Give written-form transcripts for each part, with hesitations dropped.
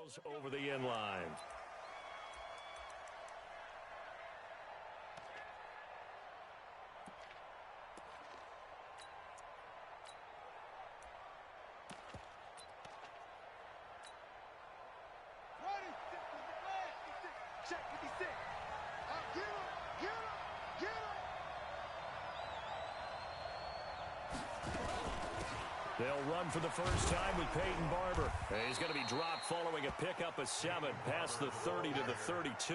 sails over the inline. They'll run for the first time with Peyton Barber. He's going to be dropped following a pickup of 7 past the 30 to the 32.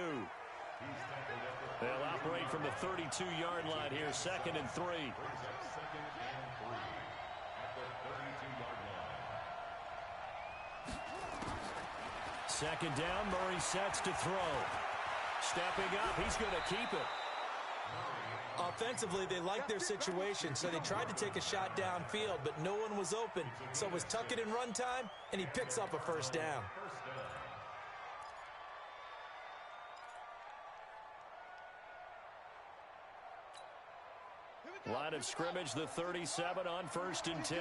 They'll operate from the 32-yard line here, 2nd and 3. Second down, Murray sets to throw. Stepping up, he's going to keep it. Offensively, they liked their situation, so they tried to take a shot downfield, but no one was open. So it was tuck it in run time, and he picks up a first down. Line of scrimmage, the 37 on 1st and 10.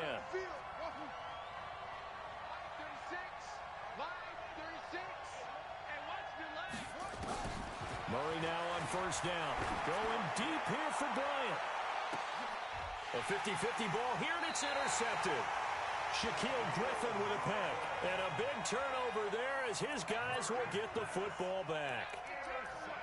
Murray now on 1st down. Going deep here for Bryant. A 50-50 ball here, and it's intercepted. Shaquille Griffin with a pick. And a big turnover there as his guys will get the football back.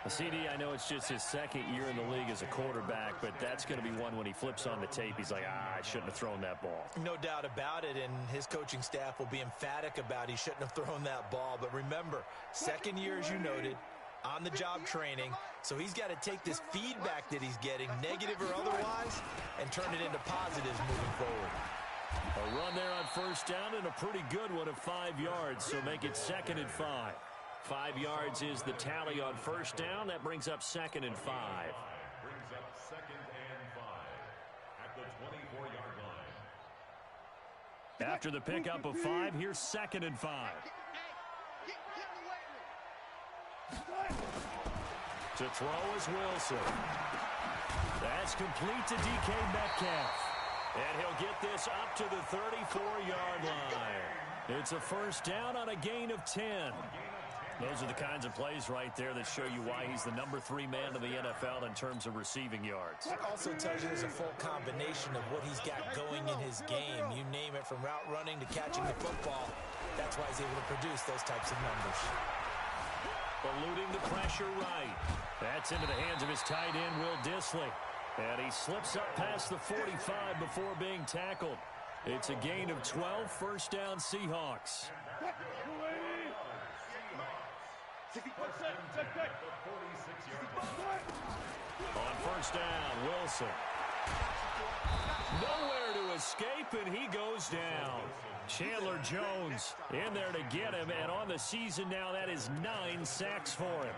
CD, I know it's just his 2nd year in the league as a quarterback, but that's going to be one when he flips on the tape. He's like, I shouldn't have thrown that ball. No doubt about it, and his coaching staff will be emphatic about he shouldn't have thrown that ball. But remember, 2nd year, as you noted, on-the-job training, so he's got to take this feedback that he's getting, negative or otherwise, and turn it into positives moving forward. A run there on 1st down and a pretty good one of 5 yards, so make it 2nd and 5. 5 yards is the tally on 1st down. That brings up 2nd and 5. Brings up 2nd and 5 at the 24-yard line. After the pickup of 5, here's 2nd and 5. To throw is Wilson. That's complete to DK Metcalf. And he'll get this up to the 34-yard line. It's a 1st down on a gain of 10. Those are the kinds of plays right there that show you why he's the number 3 man in the NFL in terms of receiving yards. It also tells you there's a full combination of what he's got going in his game. You name it, from route running to catching the football. That's why he's able to produce those types of numbers. Eluding the pressure right. That's into the hands of his tight end, Will Dissly. And he slips up past the 45 before being tackled. It's a gain of 12, 1st down Seahawks. On 1st down, Wilson. Nowhere to escape, and he goes down. Chandler Jones in there to get him, and on the season now, that is 9 sacks for him.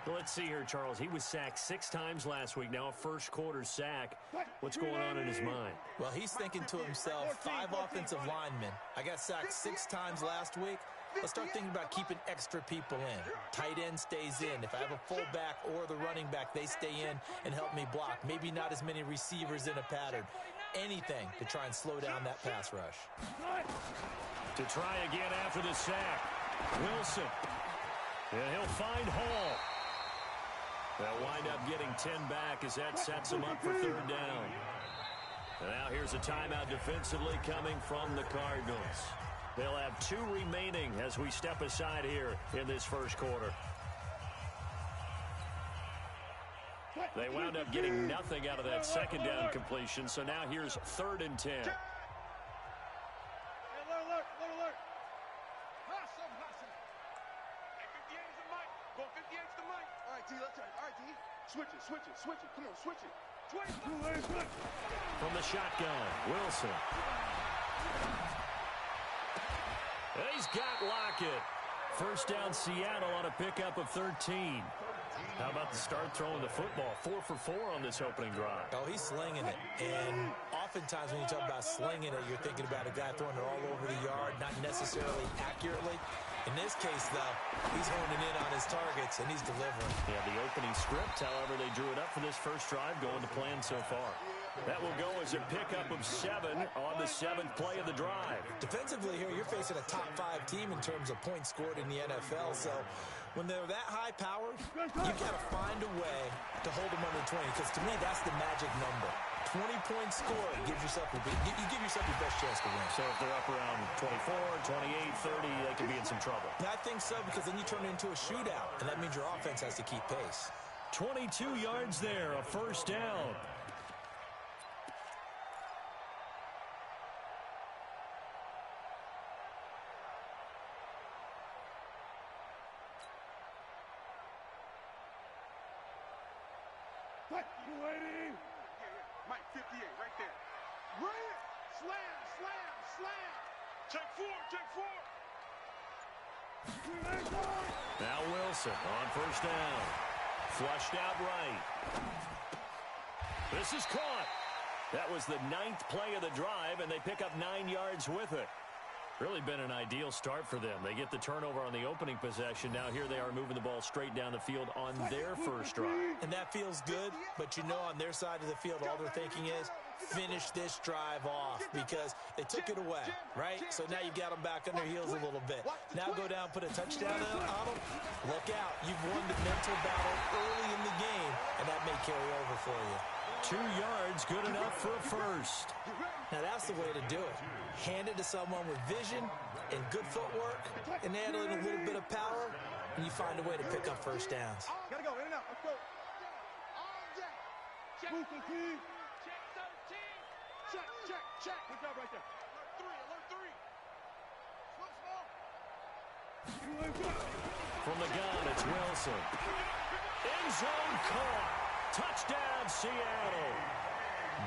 Well, let's see here, Charles. He was sacked 6 times last week. Now a 1st quarter sack. What's going on in his mind? Well, he's thinking to himself, 5 offensive linemen. I got sacked 6 times last week. Let's start thinking about keeping extra people in. Tight end stays in. If I have a fullback or the running back, they stay in and help me block. Maybe not as many receivers in a pattern. Anything to try and slow down that pass rush. To try again after the sack. Wilson. And he'll find Hall. They'll wind up getting 10 back as that sets them up for 3rd down. And now here's a timeout defensively coming from the Cardinals. They'll have 2 remaining as we step aside here in this 1st quarter. They wound up getting nothing out of that 2nd down completion, so now here's 3rd and 10. Alert. Hustle. Hey, 58's the mic. Go 58's the mic. All right, D, let's turn. All right, D. Switch it. Come on, switch it. From the shotgun, Wilson. And he's got Lockett. 1st down Seattle on a pickup of 13. How about the start throwing the football? 4 for 4 on this opening drive. Oh, he's slinging it. And oftentimes when you talk about slinging it, you're thinking about a guy throwing it all over the yard, not necessarily accurately. In this case, though, he's honing in on his targets, and he's delivering. Yeah, the opening script, however, they drew it up for this first drive, going to plan so far. That will go as a pickup of 7 on the 7th play of the drive. Defensively here, you're facing a top 5 team in terms of points scored in the NFL. So when they're that high-powered, you've got to find a way to hold them under 20. Because to me, that's the magic number. 20 points scored gives yourself you give yourself your best chance to win. So if they're up around 24, 28, 30, they could be in some trouble. I think so, because then you turn it into a shootout, and that means your offense has to keep pace. 22 yards there, a first down. You waiting? Mike, 58, right there. Right. Slam, slam, slam. Check 4, check 4. Now Wilson on first down. Flushed out right. This is caught. That was the 9th play of the drive, and they pick up 9 yards with it. Really been an ideal start for them. They get the turnover on the opening possession. Now here they are moving the ball straight down the field on their first drive. And that feels good, but you know on their side of the field, all they're thinking is, finish this drive off, because they took it away, right? So now you've got them back on their heels a little bit. Now go down, put a touchdown on them. Look out. You've won the mental battle early in the game, and that may carry over for you. 2 yards, good enough for a first. Now that's the way to do it. Hand it to someone with vision and good footwork, and add in a little bit of power, and you find a way to pick up first downs. Gotta go, in and out. Let's go. Check 13. Check, check, check. Good job right there. Alert 3, alert 3. From the gun, it's Wilson. End zone caught. Touchdown, Seattle.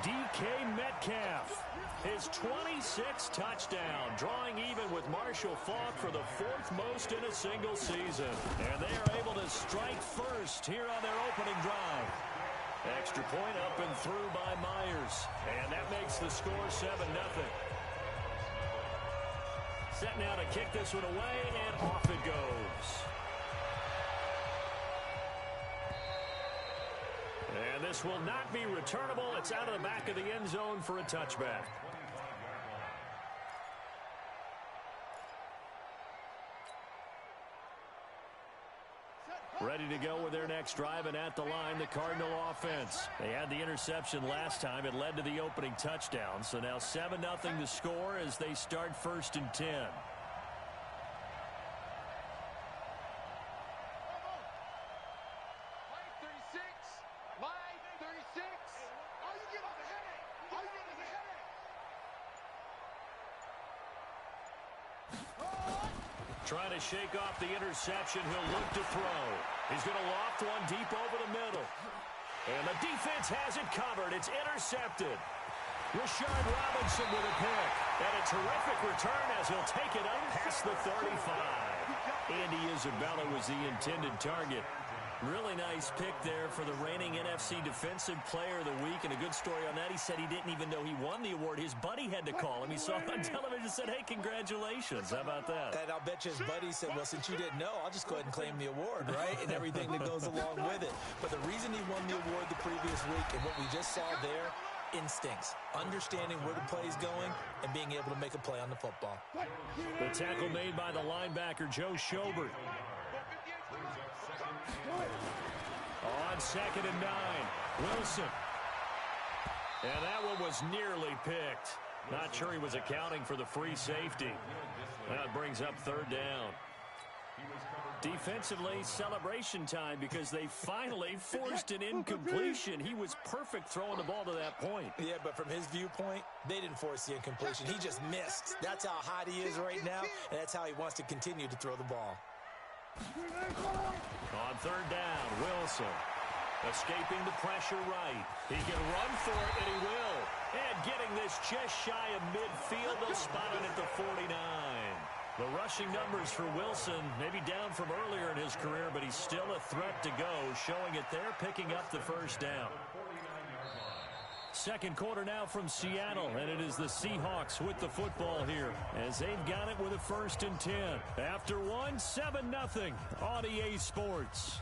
DK Metcalf, his 26th touchdown, drawing even with Marshall Faulk for the 4th most in a single season. And they are able to strike first here on their opening drive. Extra point up and through by Myers. And that makes the score 7-0. Set now to kick this one away, and off it goes. And this will not be returnable. It's out of the back of the end zone for a touchback. Ready to go with their next drive, and at the line, the Cardinal offense. They had the interception last time. It led to the opening touchdown. So now 7-0 to score as they start 1st and 10. Trying to shake off the interception. He'll look to throw. He's going to loft one deep over the middle. And the defense has it covered. It's intercepted. Rashard Robinson with a pick. And a terrific return as he'll take it up past the 35. Andy Isabella was the intended target. Really nice pick there for the reigning NFC Defensive Player of the Week. And a good story on that. He said he didn't even know he won the award. His buddy had to call him. He saw it on television and said, hey, congratulations. How about that? And I'll bet you his buddy said, well, since you didn't know, I'll just go ahead and claim the award, right? And everything that goes along with it. But the reason he won the award the previous week and what we just saw there, instincts, understanding where the play is going, and being able to make a play on the football. The tackle made by the linebacker, Joe Schobert. On 2nd and 9, Wilson. And that one was nearly picked. Not sure he was accounting for the free safety. That brings up 3rd down. Defensively, celebration time because they finally forced an incompletion. He was perfect throwing the ball to that point. Yeah, but from his viewpoint, they didn't force the incompletion. He just missed. That's how hot he is right now, and that's how he wants to continue to throw the ball. On 3rd down, Wilson escaping the pressure right. He can run for it, and he will. And getting this just shy of midfield, they'll spot it at the 49. The rushing numbers for Wilson, maybe down from earlier in his career, but he's still a threat to go, showing it there, picking up the 1st down. 2nd quarter now from Seattle, and it is the Seahawks with the football here as they've got it with a 1st and 10. After one, 7-0 on EA Sports.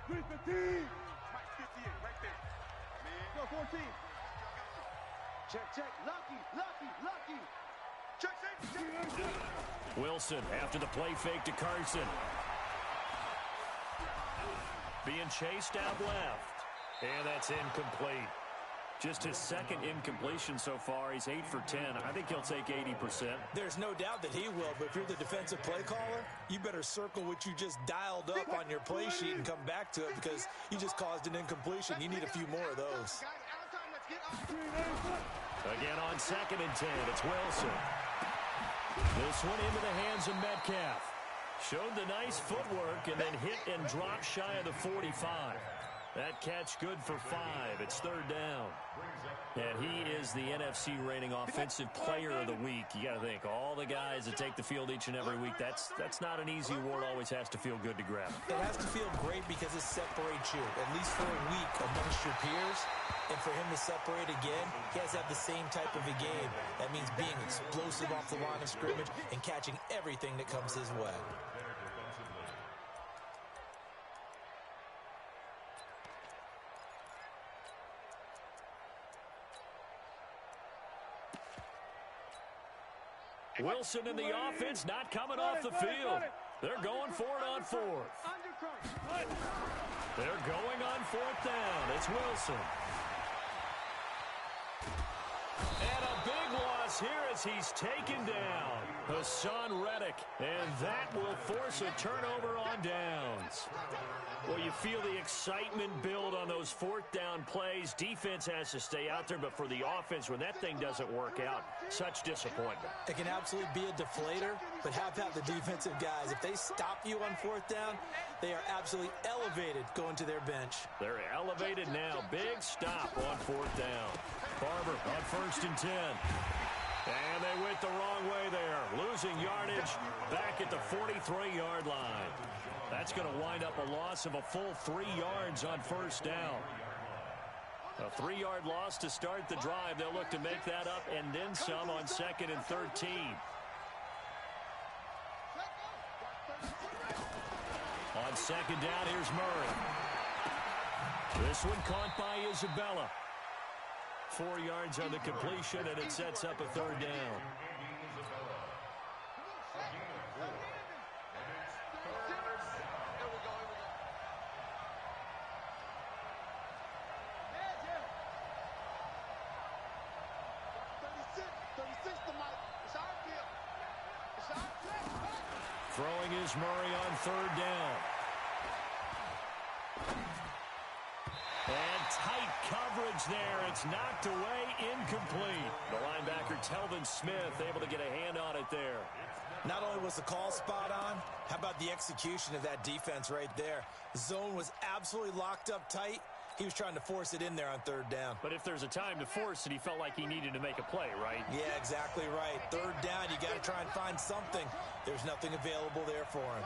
315. Mike, 58, right there. Man. Go, 14. Check. Lucky. Check. Wilson after the play fake to Carson. Being chased out left. And that's incomplete. Just his second incompletion so far. He's 8 for 10. I think he'll take 80%. There's no doubt that he will, but if you're the defensive play caller, you better circle what you just dialed up on your play sheet and come back to it because you just caused an incompletion. You need a few more of those. Again on 2nd and 10, it's Wilson. This one into the hands of Metcalf. Showed the nice footwork and then hit and dropped shy of the 45. That catch good for 5. It's 3rd down. And he is the NFC rating offensive player of the week. You got to think, all the guys that take the field each and every week, that's not an easy award. Always has to feel good to grab. It has to feel great because it separates you, at least for a week, amongst your peers. And for him to separate again, he has to have the same type of a game. That means being explosive off the line of scrimmage and catching everything that comes his way. Wilson in the offense not coming off the field. They're going for it on 4th. They're going on 4th down. It's Wilson. And a big loss here as he's taken down. Hassan Reddick. And that will force a turnover on downs. Well, you feel the excitement build on those 4th down plays. Defense has to stay out there, but for the offense, when that thing doesn't work out, such disappointment. It can absolutely be a deflator, but how about the defensive guys? If they stop you on 4th down, they are absolutely elevated going to their bench. They're elevated now. Big stop on 4th down. Barber on 1st and 10. And they went the wrong way there. Losing yardage back at the 43-yard line. That's going to wind up a loss of a full 3 yards on 1st down. A 3-yard loss to start the drive. They'll look to make that up and then some on 2nd and 13. On 2nd down, here's Murray. This one caught by Isabella. 4 yards on the completion, and it sets up a 3rd down. Throwing is Murray on 3rd down. And tight coverage there. It's knocked away, incomplete. The linebacker, Telvin Smith, able to get a hand on it there. Not only was the call spot on, how about the execution of that defense right there? The zone was absolutely locked up tight. He was trying to force it in there on 3rd down. But if there's a time to force it, he felt like he needed to make a play, right? Yeah, exactly right. 3rd down, you got to try and find something. There's nothing available there for him.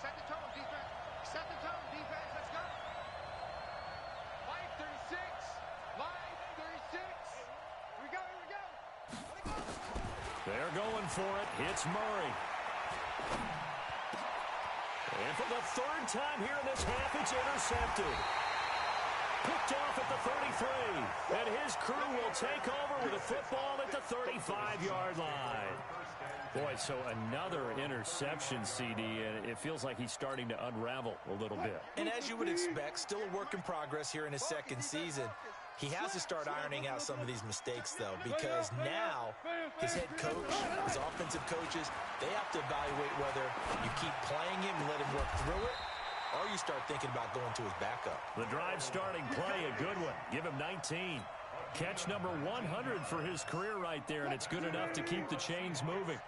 Second turn, defense. Second turn, defense. Let's go. Line 36. Line 36. Here we go. They're going for it. It's Murray. And for the 3rd time here in this half, it's intercepted. Picked off at the 33. And his crew will take over with a football at the 35-yard line. Boy, so another interception, CD, and it feels like he's starting to unravel a little bit. And as you would expect, still a work in progress here in his 2nd season. He has to start ironing out some of these mistakes, though, because now his head coach, his offensive coaches, they have to evaluate whether you keep playing him and let him work through it, or you start thinking about going to his backup. The drive starting play, a good one. Give him 19. Catch number 100 for his career right there, and it's good enough to keep the chains moving.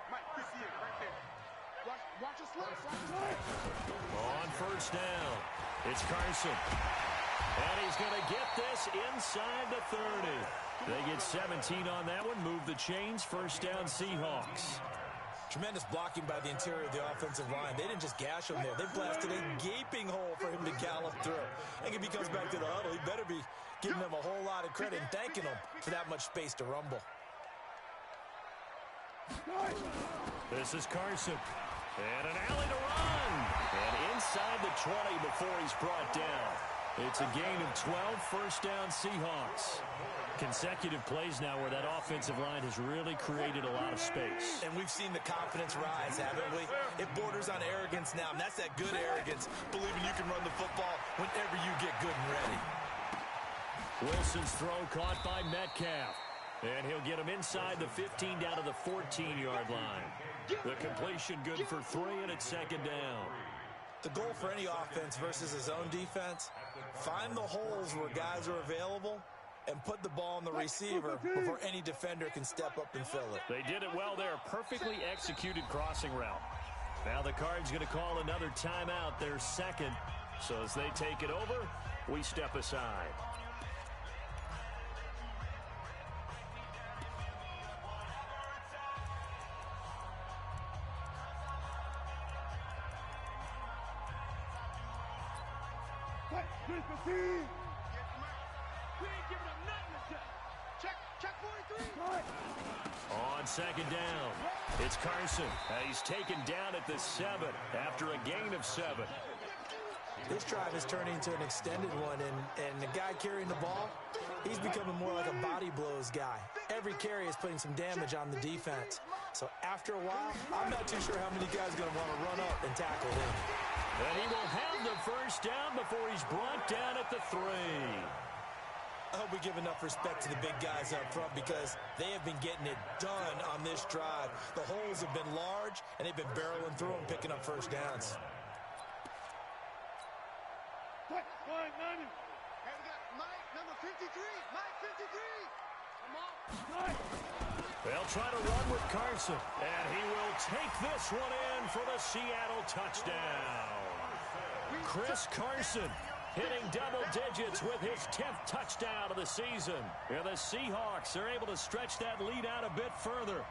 On 1st down, it's Carson. And he's going to get this inside the 30. They get 17 on that one. Move the chains. 1st down, Seahawks. Tremendous blocking by the interior of the offensive line. They didn't just gash him there. They blasted a gaping hole for him to gallop through. I think if he comes back to the huddle, he better be giving them a whole lot of credit and thanking them for that much space to rumble. This is Carson. And an alley to run. And inside the 20 before he's brought down. It's a gain of 12, first down Seahawks. Consecutive plays now where that offensive line has really created a lot of space. And we've seen the confidence rise, haven't we? It borders on arrogance now, and that's that good arrogance, believing you can run the football whenever you get good and ready. Wilson's throw caught by Metcalf. And he'll get him inside the 15 down to the 14-yard line. The completion good for 3, and it's second down. The goal for any offense versus his own defense, find the holes where guys are available and put the ball on the receiver before any defender can step up and fill it. They did it well there. Perfectly executed crossing route. Now the Cards going to call another timeout, their second. So as they take it over, we step aside. We ain't giving up nothing. Check 43. On second down, it's Carson. He's taken down at the 7 after a gain of 7. This drive is turning into an extended one, and the guy carrying the ball, he's becoming more like a body blows guy. Every carry is putting some damage on the defense. So after a while, I'm not too sure how many guys are going to want to run up and tackle him. And he will have the first down before he's brought down at the 3. I hope we give enough respect to the big guys up front because they have been getting it done on this drive. The holes have been large, and they've been barreling through them, picking up first downs. Hey, we got Mike, number 53. Mike, 53. Come on. They'll try to run with Carson, and he will take this one in for the Seattle touchdown. Chris Carson hitting double digits with his 10th touchdown of the season. And the Seahawks are able to stretch that lead out a bit further.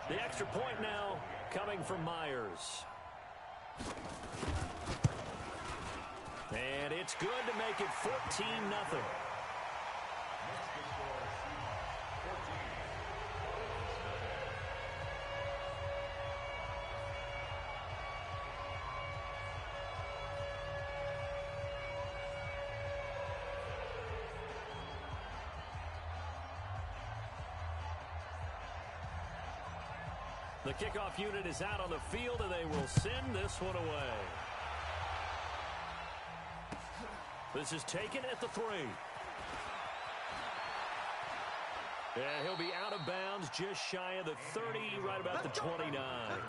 The extra point now coming from Myers. And it's good to make it 14-0. The kickoff unit is out on the field, and they will send this one away. This is taken at the 3. And he'll be out of bounds just shy of the 30, right about the 29. The Cardinals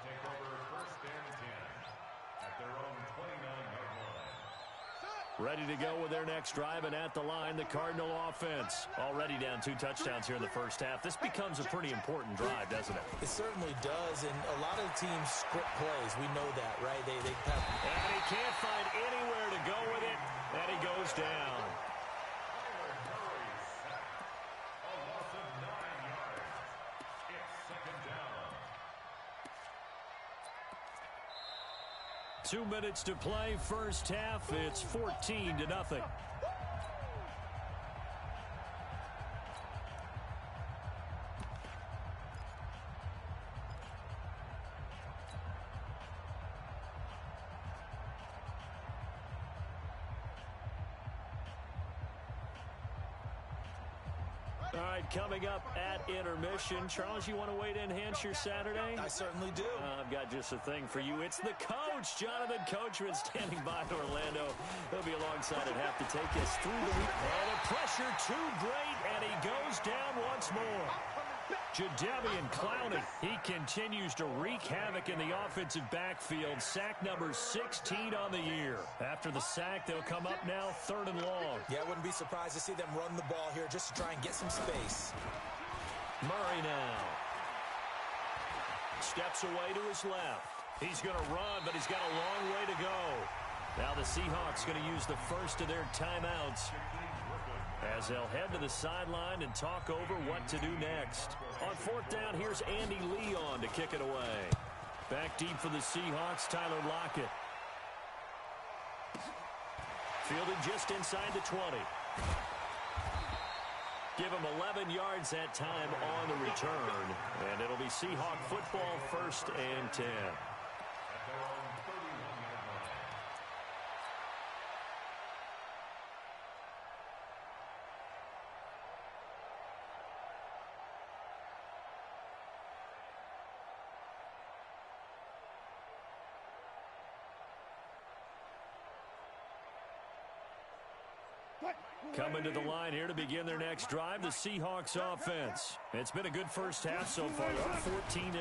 take over first and 10 at their own 29-yard line. Ready to go with their next drive, and at the line, the Cardinal offense. Already down 2 touchdowns here in the first half. This becomes a pretty important drive, doesn't it? It certainly does, and a lot of the teams script plays. We know that, right? They have... And he can't find anywhere to go with it, and he goes down. A loss of 9 yards. It's second down. 2 minutes to play, first half. It's 14-0. All right, coming up at intermission. Charles, you want to wait to enhance your Saturday? I certainly do. I've got just a thing for you. It's the coach, Jonathan Coachman, standing by in Orlando. He'll be alongside and have to take us through the week. And the pressure too great, and he goes down once more. Jadeveon Clowney, he continues to wreak havoc in the offensive backfield. Sack number 16 on the year. After the sack, they'll come up now 3rd and long. Yeah, I wouldn't be surprised to see them run the ball here just to try and get some space. Murray now. Steps away to his left. He's going to run, but he's got a long way to go. Now the Seahawks going to use the first of their timeouts as they'll head to the sideline and talk over what to do next. On 4th down, here's Andy Leon to kick it away. Back deep for the Seahawks, Tyler Lockett. fielded just inside the 20. Give him 11 yards that time on the return. And it'll be Seahawk football, 1st and 10. Coming to the line here to begin their next drive, the Seahawks offense. It's been a good first half so far. They're 14-0.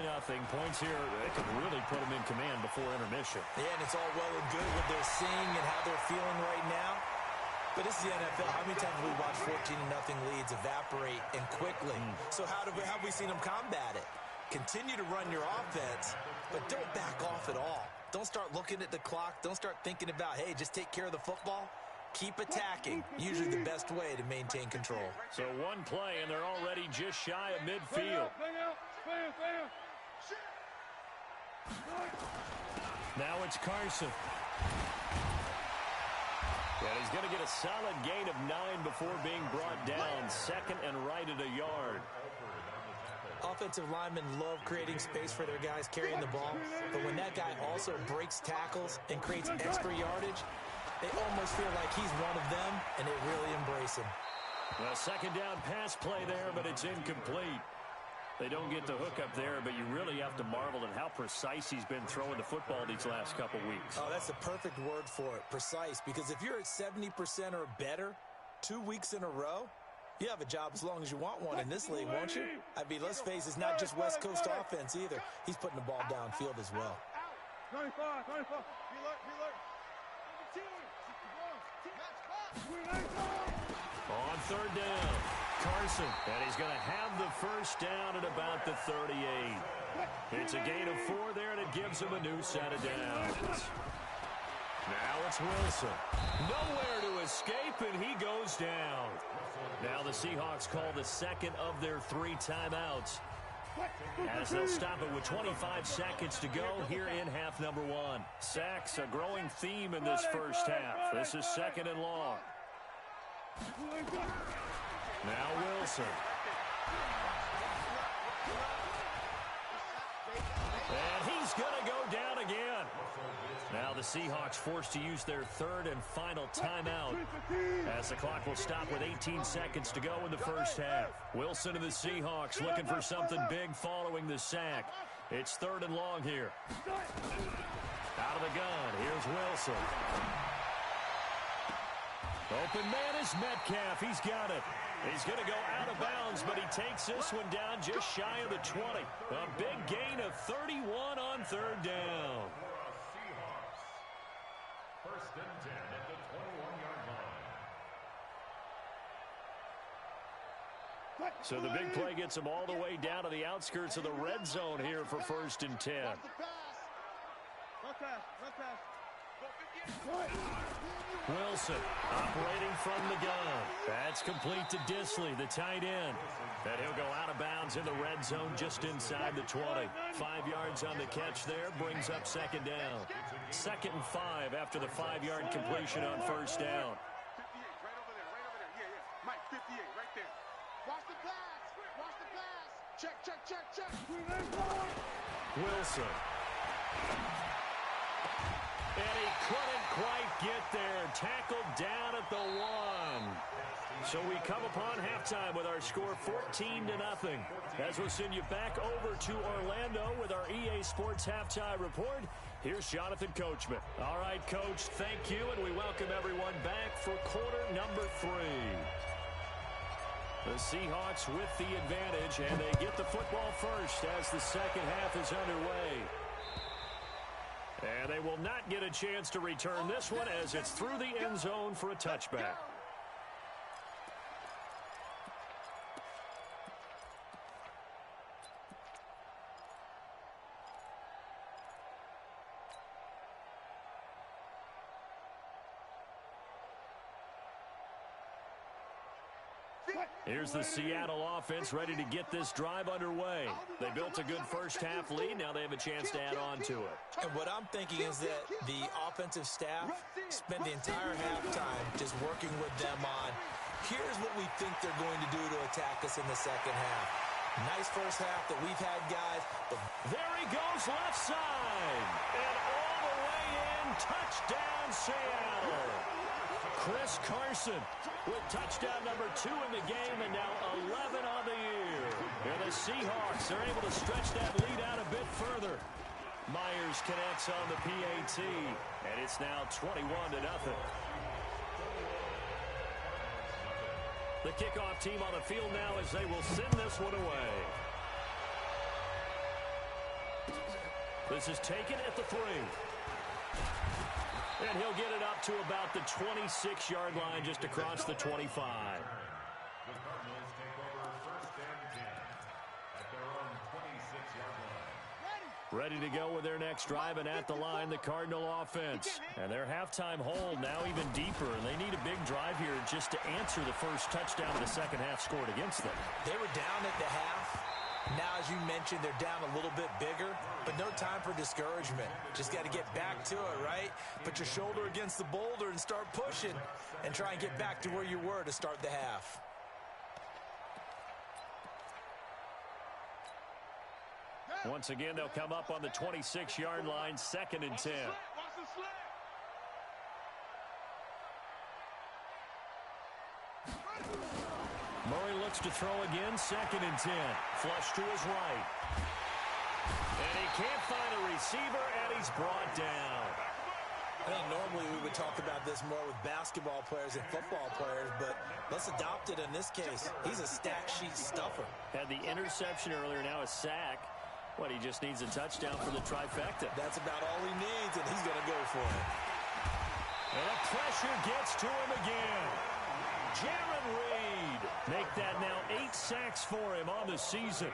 Points here, they could really put them in command before intermission. Yeah, and it's all well and good what they're seeing and how they're feeling right now. But this is the NFL. How many times have we watched 14-0 leads evaporate and quickly? So how have we seen them combat it? Continue to run your offense, but don't back off at all. Don't start looking at the clock. Don't start thinking about, hey, just take care of the football. Keep attacking. Usually the best way to maintain control. So one play, and they're already just shy of midfield. Now it's Carson. And he's going to get a solid gain of 9 before being brought down. 2nd and right at a yard. Offensive linemen love creating space for their guys carrying the ball. But when that guy also breaks tackles and creates extra yardage, they almost feel like he's one of them, and they really embrace him. A 2nd down pass play there, but it's incomplete. They don't get the hook up there, but you really have to marvel at how precise he's been throwing the football these last couple weeks. Oh, that's the perfect word for it, precise, because if you're at 70% or better 2 weeks in a row, you have a job as long as you want one in this league, won't you? I mean, let's face it, it's not just West Coast offense either. He's putting the ball downfield as well. 95. On 3rd down, Carson, and he's going to have the 1st down at about the 38. It's a gain of 4 there, and it gives him a new set of downs. Now it's Wilson. Nowhere to escape, and he goes down. Now the Seahawks call the 2nd of their 3 timeouts, as they'll stop it with 25 seconds to go here in half number 1. Sacks, a growing theme in this first half. This is 2nd and long. Now Wilson. And he's going to go down again. Now the Seahawks forced to use their 3rd and final timeout, as the clock will stop with 18 seconds to go in the first half. Wilson and the Seahawks looking for something big following the sack. It's 3rd and long here. Out of the gun, here's Wilson. Open man is Metcalf. He's got it. He's going to go out of bounds, but he takes this one down just shy of the 20. A big gain of 31 on 3rd down. Seahawks. 1st and 10 at the 21-yard line. So the big play gets them all the way down to the outskirts of the red zone here for 1st and 10. Wilson operating from the gun. That's complete to Disley, the tight end. And he'll go out of bounds in the red zone just inside the 20. 5 yards on the catch there, brings up 2nd down. 2nd and 5 after the 5-yard completion on 1st down. 58, right over there. Yeah. Mike, 58, right there. Watch the pass. Check. Wilson. And he couldn't quite get there. Tackled down at the 1. So we come upon halftime with our score 14-0. As we'll send you back over to Orlando with our EA Sports Halftime Report, here's Jonathan Coachman. All right, Coach, thank you, and we welcome everyone back for quarter number 3. The Seahawks with the advantage, and they get the football first as the second half is underway. And they will not get a chance to return this one as it's through the end zone for a touchback. Here's the Seattle offense ready to get this drive underway. They built a good first-half lead. Now they have a chance to add on to it. And what I'm thinking is that the offensive staff spent the entire halftime just working with them on, here's what we think they're going to do to attack us in the second half. Nice first half that we've had, guys. But there he goes, left side. And all the way in, touchdown Seattle. Chris Carson with touchdown number 2 in the game, and now 11 on the year. And the Seahawks are able to stretch that lead out a bit further. Myers connects on the PAT, and it's now 21-0. The kickoff team on the field now as they will send this one away. This is taken at the 3. And he'll get it up to about the 26-yard line, just across the 25. The Cardinals take over first and 10 at their own 26-yard line. Ready to go with their next drive, and at the line, the Cardinal offense. And their halftime hold now even deeper, and they need a big drive here just to answer the first touchdown of the second half scored against them. they were down at the half. Now, as you mentioned, they're down a little bit bigger, but no time for discouragement. Just got to get back to it, right? Put your shoulder against the boulder and start pushing and try and get back to where you were to start the half. Once again, they'll come up on the 26-yard line, 2nd and 10. Murray looks to throw again, 2nd and 10. Flush to his right. And he can't find a receiver, and he's brought down. I think normally we would talk about this more with basketball players and football players, but let's adopt it in this case. He's a stat sheet stuffer. Had the interception earlier, now a sack. What, he just needs a touchdown for the trifecta. That's about all he needs, and he's going to go for it. And the pressure gets to him again. Jaron Reed make that now 8 sacks for him on the season.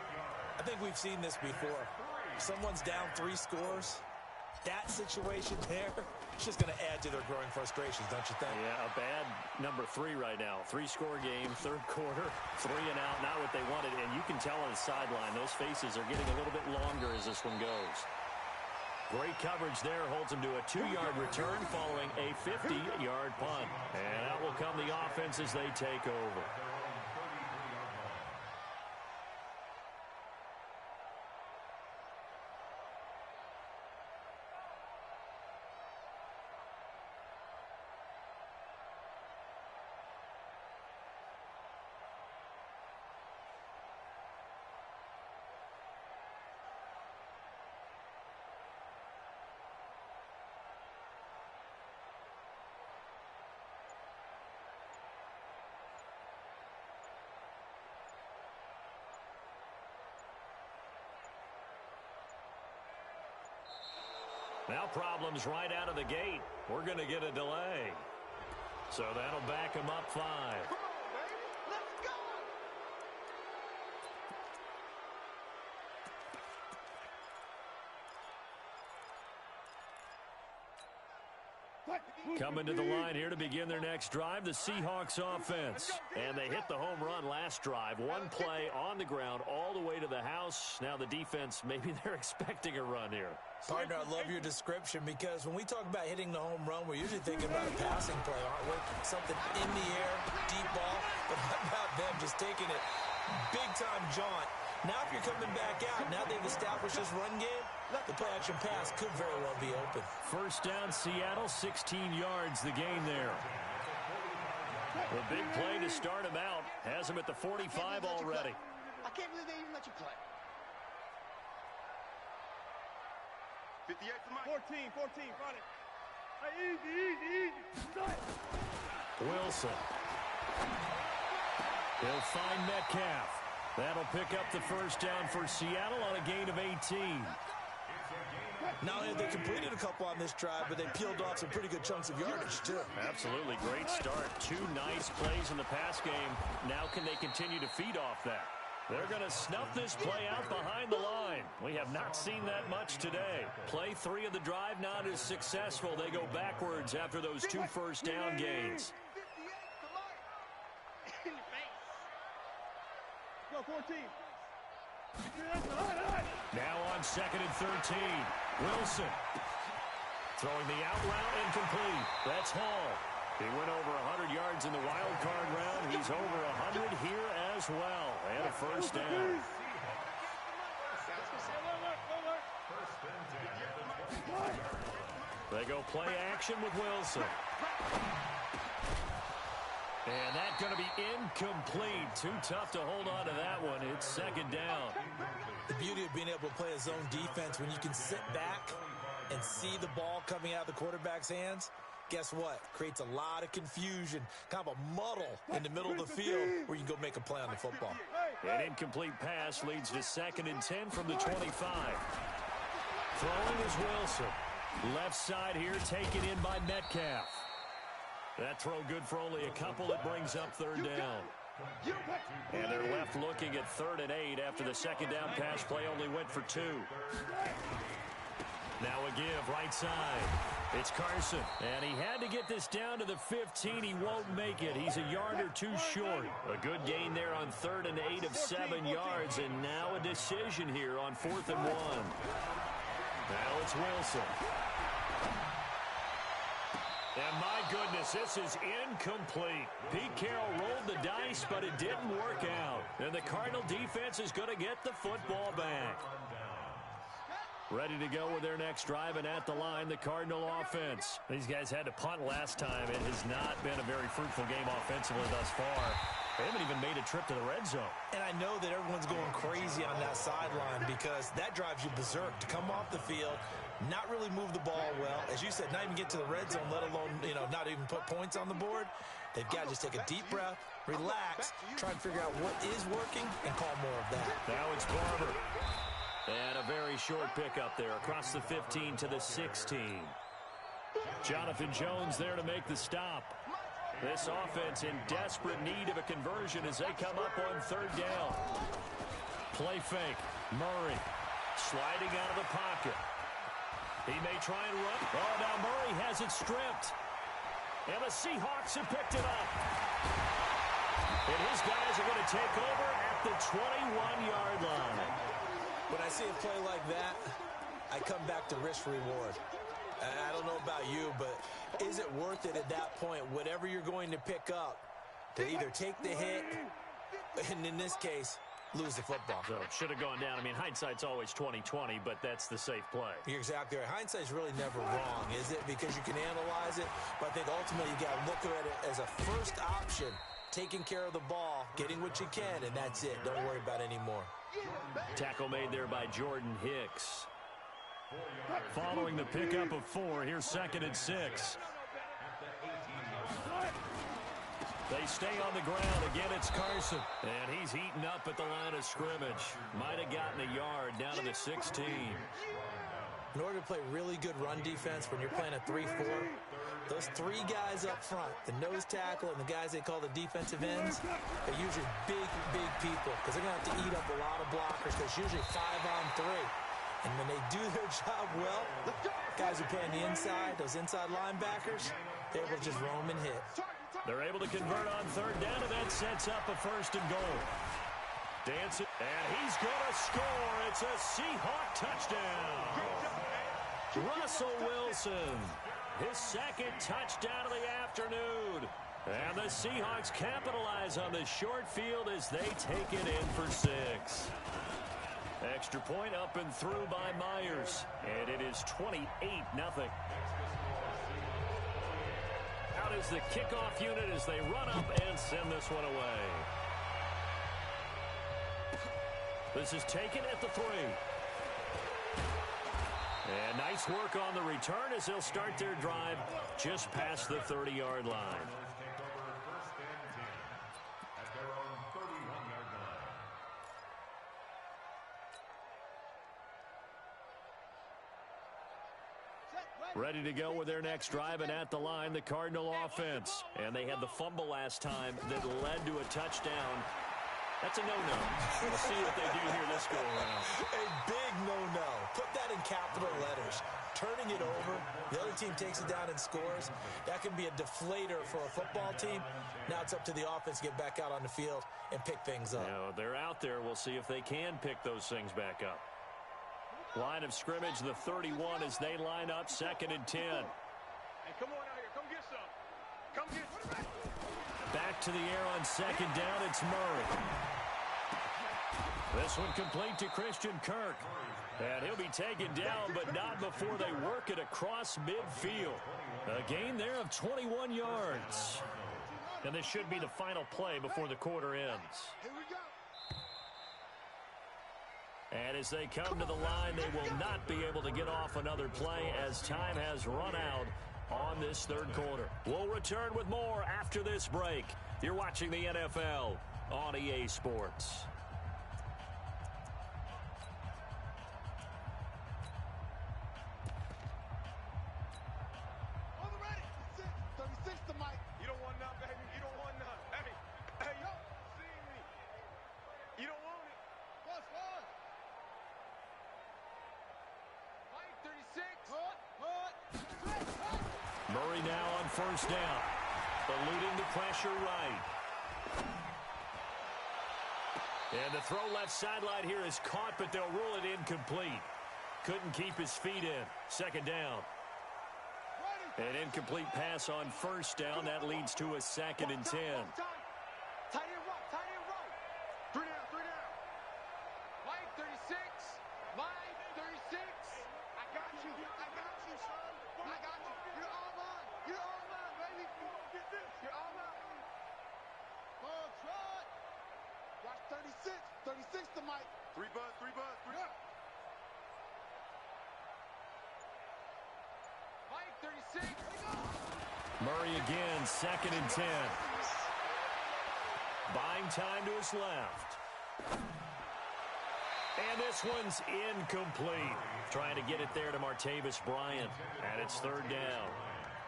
I think we've seen this before. Someone's down 3 scores. That situation there, it's just going to add to their growing frustrations, don't you think? Yeah, a bad number 3 right now. 3-score game, 3rd quarter, 3 and out, not what they wanted. And you can tell on the sideline, those faces are getting a little bit longer as this one goes. Great coverage there, holds him to a 2-yard return following a 50-yard punt. And out will come the offense as they take over. Now problems right out of the gate. We're going to get a delay. So that'll back him up 5. Coming to the line here to begin their next drive, the Seahawks offense. And they hit the home run last drive. One play on the ground all the way to the house. Now the defense, maybe they're expecting a run here. Partner, I love your description because when we talk about hitting the home run, we're usually thinking about a passing play, aren't we? Something in the air, deep ball. But how about them just taking it big-time jaunt? Now if you're coming back out, now they've established this run game, the play-action pass could very well be open. First down, Seattle, 16 yards, the gain there. The big play to start him out. Has him at the 45 already. I can't believe they even let you play. 58 to Mike. 14, run it. Easy. Wilson. He'll find Metcalf. That'll pick up the first down for Seattle on a gain of 18. Not only have they completed a couple on this drive, but they peeled off some pretty good chunks of yardage, too. Absolutely. Great start. 2 nice plays in the pass game. Now can they continue to feed off that? They're going to snuff this play out behind the line. We have not seen that much today. Play 3 of the drive not as successful. They go backwards after those 2 first down gains. Go 14. Now on 2nd and 13. Wilson throwing the out route incomplete. That's Hall. He went over 100 yards in the wild card round. He's over 100 here as well. And a first down. They go play action with Wilson. And that's going to be incomplete. Too tough to hold on to that one. It's 2nd down. The beauty of being able to play a zone defense when you can sit back and see the ball coming out of the quarterback's hands, guess what? Creates a lot of confusion, kind of a muddle in the middle of the field where you can go make a play on the football. An incomplete pass leads to 2nd and 10 from the 25. Throwing is Wilson. Left side here taken in by Metcalf. That throw good for only a couple. It brings up 3rd down. And they're left looking at 3rd and 8 after the 2nd down pass play only went for 2. Now a give right side. It's Carson. And he had to get this down to the 15. He won't make it. He's a yard or two short. A good gain there on 3rd and 8 of 7 yards. And now a decision here on 4th and 1. Now it's Wilson. And my goodness, this is incomplete. Pete Carroll rolled the dice, but it didn't work out. And the Cardinal defense is going to get the football back. Ready to go with their next drive, and at the line, the Cardinal offense. These guys had to punt last time. It has not been a very fruitful game offensively thus far. They haven't even made a trip to the red zone. And I know that everyone's going crazy on that sideline because that drives you berserk to come off the field, not really move the ball well. As you said, not even get to the red zone, let alone, not even put points on the board. They've got to just take a deep breath, relax, try and figure out what is working, and call more of that. Now it's Barber. And a very short pickup there across the 15 to the 16. Jonathan Jones there to make the stop. This offense in desperate need of a conversion as they come up on 3rd down. Play fake. Murray sliding out of the pocket. He may try and run. Oh, now Murray has it stripped. And the Seahawks have picked it up. And his guys are going to take over at the 21-yard line. When I see a play like that, I come back to risk-reward. I don't know about you, but is it worth it at that point, whatever you're going to pick up, to either take the hit, and in this case, lose the football? So it should have gone down. I mean, hindsight's always 20/20, but that's the safe play. You're exactly right. Hindsight's really never wrong, is it? Because you can analyze it, but I think ultimately you got to look at it as a first option, taking care of the ball, getting what you can, and that's it. Don't worry about it anymore. Tackle made there by Jordan Hicks. Following the pickup of 4, here's 2nd and 6. They stay on the ground. Again, it's Carson. And he's heating up at the line of scrimmage. Might have gotten a yard down to the 16. In order to play really good run defense when you're playing a 3-4, those 3 guys up front, the nose tackle and the guys they call the defensive ends, they're usually big people because they're going to have to eat up a lot of blockers because it's usually 5-on-3. And when they do their job well, guys who play on the inside, those inside linebackers, they're able to just roam and hit. They're able to convert on 3rd down, and that sets up a 1st and goal. Dancing, and he's going to score. It's a Seahawk touchdown. Russell Wilson, his 2nd touchdown of the afternoon. And the Seahawks capitalize on the short field as they take it in for 6. Extra point up and through by Myers. And it is 28-0. Out is the kickoff unit as they run up and send this one away. This is taken at the 3. And nice work on the return as they'll start their drive just past the 30-yard line. Ready to go with their next drive, and at the line, the Cardinal offense. And they had the fumble last time that led to a touchdown. That's a no-no. We'll see what they do here this go around. A big no-no. Put that in capital letters. Turning it over, the other team takes it down and scores. That can be a deflator for a football team. Now it's up to the offense to get back out on the field and pick things up. You know, they're out there. We'll see if they can pick those things back up. Line of scrimmage, the 31 as they line up, 2nd and 10. Hey, come on out here. Come get some. Come get some. Back to the air on 2nd down, it's Murray. This one complete to Christian Kirk. And he'll be taken down, but not before they work it across midfield. A gain there of 21 yards. And this should be the final play before the quarter ends. Here we go. And as they come to the line, they will not be able to get off another play as time has run out on this third quarter. We'll return with more after this break. You're watching the NFL on EA Sports. On the ready. 36 to Mike. You don't want none, baby. You don't want none. Hey, yo, see me. You don't want it. What's one? Mike, 36. Murray now on 1st down. Eluding the pressure right. And the throw left sideline here is caught, but they'll rule it incomplete. Couldn't keep his feet in. 2nd down. An incomplete pass on 1st down. That leads to a 2nd and 10. Tight end roll, tight end roll. 3 down, 3 down. Mike, 36. Mike, 36. I got you, son. I got you. You're all mine. You're all mine, baby. Get this. You're all mine. Oh, try. Watch 36. 36 to Mike. 3 bud, 3 bud, 3 up. Mike, 36. Murray again, 2nd and 10. Buying time to his left. And this one's incomplete. Trying to get it there to Martavis Bryant. And it's 3rd down.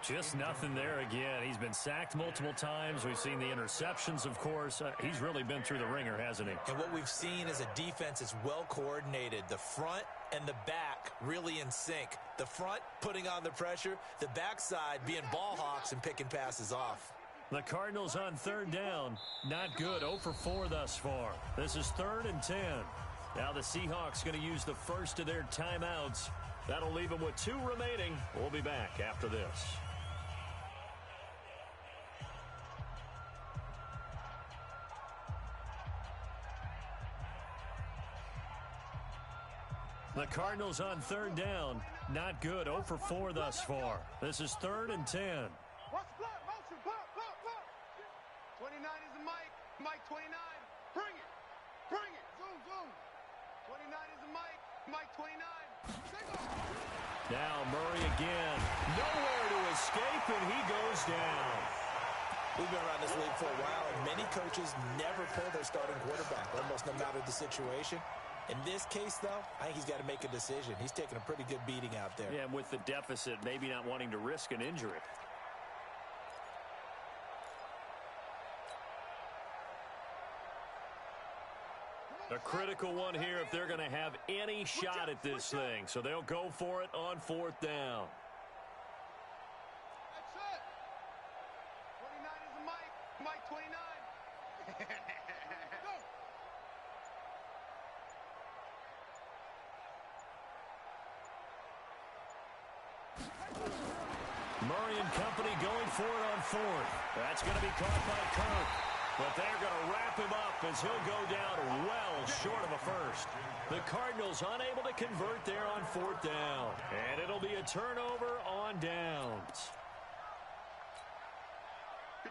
Just nothing there again. He's been sacked multiple times. We've seen the interceptions, of course. He's really been through the ringer, hasn't he? And what we've seen is a defense that's well coordinated. The front and the back really in sync. The front putting on the pressure. The backside being ball hawks and picking passes off. The Cardinals on 3rd down. Not good. 0 for 4 thus far. This is 3rd and 10. Now the Seahawks going to use the first of their timeouts. That'll leave them with 2 remaining. We'll be back after this. The Cardinals on 3rd down. Not good. 0 for 4 thus far. This is 3rd and 10. Watch the block, motion, block. 29 is the Mike. Mike, 29. Bring it. Zoom. 29 is the Mike. Mike, 29. Now Murray again. Nowhere to escape, and he goes down. We've been around this league for a while, and many coaches never pull their starting quarterback, almost no matter the situation. In this case, though, I think he's got to make a decision. He's taking a pretty good beating out there. Yeah, and with the deficit, maybe not wanting to risk an injury. A critical one here if they're going to have any shot at this thing. So they'll go for it on 4th down. That's it. 29 is the Mike. Mike, 29. Go. Murray and company going for it on 4th. That's going to be caught by Kirk. But they're going to wrap him up as he'll go down well short of a first. The Cardinals unable to convert there on 4th down. And it'll be a turnover on downs.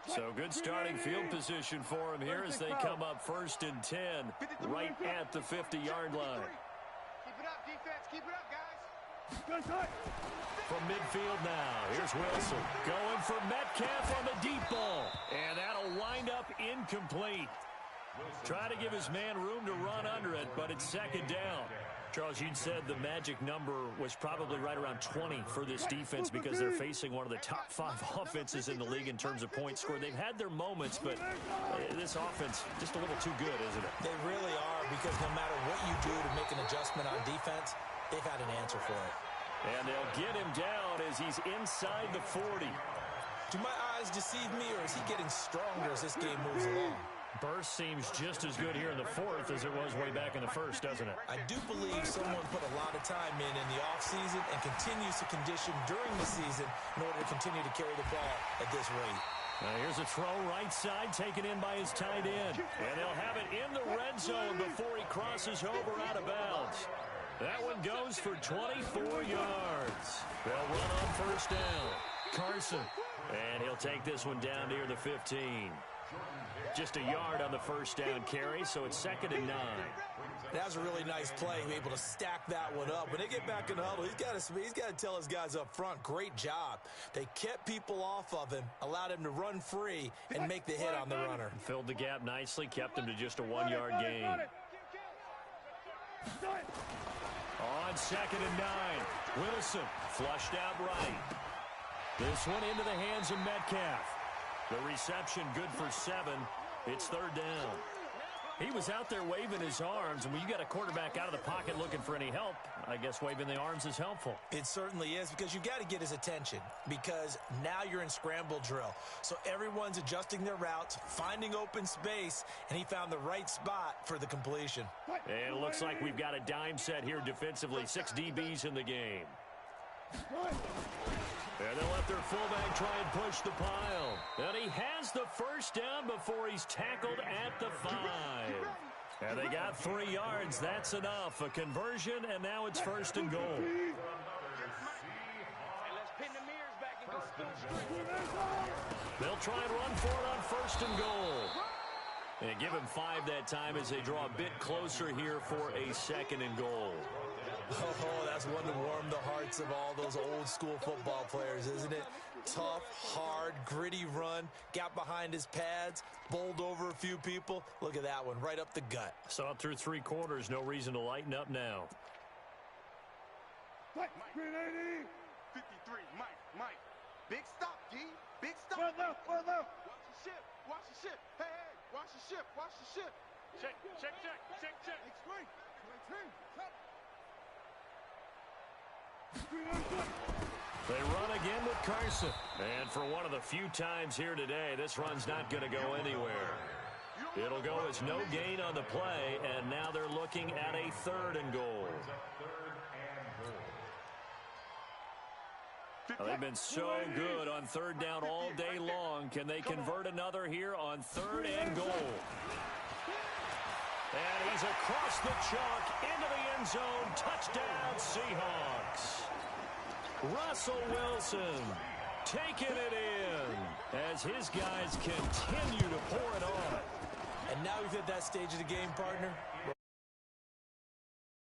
So good starting field position for him here as they come up 1st and 10 right at the 50-yard line. Keep it up, defense. Keep it up, guys. From midfield now, here's Wilson going for Metcalf on the deep ball. And that'll wind up incomplete. Try to give his man room to run under it, but it's 2nd down. Charles, you'd said the magic number was probably right around 20 for this defense because they're facing one of the top 5 offenses in the league in terms of points scored. They've had their moments, but this offense just a little too good, isn't it? They really are, because no matter what you do to make an adjustment on defense, they've had an answer for it. And they'll get him down as he's inside the 40. Do my eyes deceive me, or is he getting stronger as this game moves along? Burst seems just as good here in the 4th as it was way back in the 1st, doesn't it? I do believe someone put a lot of time in the offseason and continues to condition during the season in order to continue to carry the ball at this rate. Now here's a throw right side taken in by his tight end. And they'll have it in the red zone before he crosses over out of bounds. That one goes for 24 yards. They'll run on first down. Carson. And he'll take this one down near the 15. Just a yard on the first down carry, so it's 2nd and 9. That was a really nice play, able to stack that one up. When they get back in the huddle, he's got to tell his guys up front, great job. They kept people off of him, allowed him to run free, and make the hit on the runner. Filled the gap nicely, kept him to just a 1-yard gain. On 2nd and 9, Wilson flushed out right. This one into the hands of Metcalf. The reception good for 7. It's 3rd down. He was out there waving his arms, and when you got a quarterback out of the pocket looking for any help, I guess waving the arms is helpful. It certainly is, because you got to get his attention, because now you're in scramble drill. So everyone's adjusting their routes, finding open space, and he found the right spot for the completion. And it looks like we've got a dime set here defensively. 6 DBs in the game. And they'll let their fullback try and push the pile. And he has the first down before he's tackled at the 5. And they got 3 yards. That's enough. A conversion, and now it's 1st and goal. They'll try and run for it on 1st and goal. And give him 5 that time as they draw a bit closer here for a 2nd and goal. Oh, that's one to warm the hearts of all those old school football players, isn't it? Tough, hard, gritty run, got behind his pads, bowled over a few people. Look at that one, right up the gut. Saw it through 3 quarters, no reason to lighten up now. 380. 53, Mike. Big stop, D. Big stop. Watch the ship. Hey, watch the ship. Check. They run again with Carson. And for one of the few times here today, this run's not going to go anywhere. It'll go as no gain on the play, and now they're looking at a 3rd and goal. They've been so good on 3rd down all day long. Can they convert another here on 3rd and goal? And he's across the chalk into the end zone. Touchdown, Seahawks. Russell Wilson taking it in as his guys continue to pour it on. And now we've hit that stage of the game, partner,